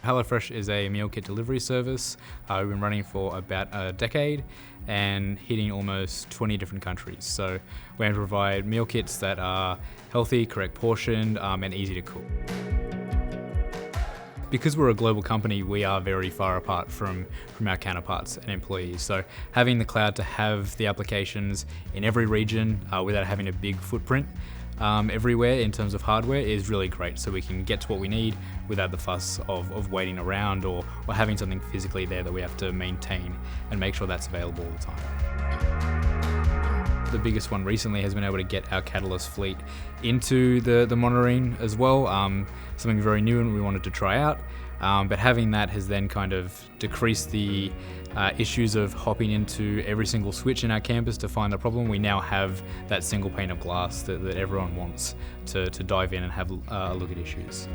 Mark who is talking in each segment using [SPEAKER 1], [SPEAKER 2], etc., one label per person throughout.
[SPEAKER 1] HelloFresh is a meal kit delivery service. We've been running for about a decade and hitting almost 20 different countries. So we aim to provide meal kits that are healthy, correct portioned, and easy to cook. Because we're a global company, we are very far apart from our counterparts and employees. So having the cloud to have the applications in every region without having a big footprint everywhere in terms of hardware is really great. So we can get to what we need without the fuss of waiting around or having something physically there that we have to maintain and make sure that's available all the time. The biggest one recently has been able to get our Catalyst fleet into the monitoring as well. Something very new and we wanted to try out. But having that has then kind of decreased the issues of hopping into every single switch in our campus to find the problem. We now have that single pane of glass that everyone wants to dive in and have a look at issues.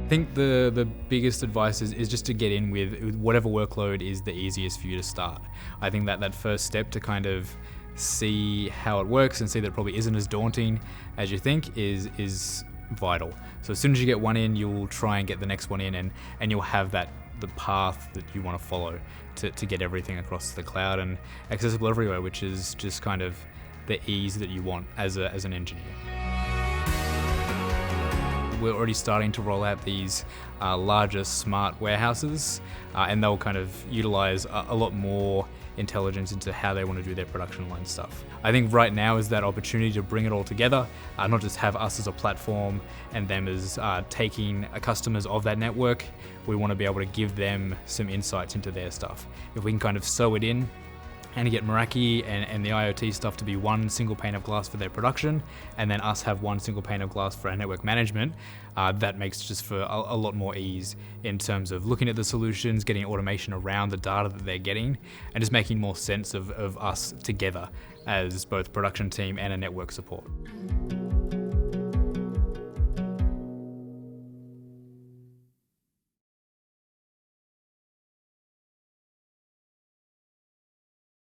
[SPEAKER 1] I think the biggest advice is just to get in with whatever workload is the easiest for you to start. I think that first step to kind of see how it works and see that it probably isn't as daunting as you think is vital. So as soon as you get one in, you'll try and get the next one in and you'll have the path that you want to follow to get everything across the cloud and accessible everywhere, which is just kind of the ease that you want as an engineer. We're already starting to roll out these larger smart warehouses and they'll kind of utilize a lot more intelligence into how they want to do their production line stuff. I think right now is that opportunity to bring it all together, not just have us as a platform and them as taking customers of that network. We want to be able to give them some insights into their stuff. If we can kind of sew it in and get Meraki and the IoT stuff to be one single pane of glass for their production, and then us have one single pane of glass for our network management, that makes just for a lot more ease in terms of looking at the solutions, getting automation around the data that they're getting, and just making more sense of us together as both production team and a network support.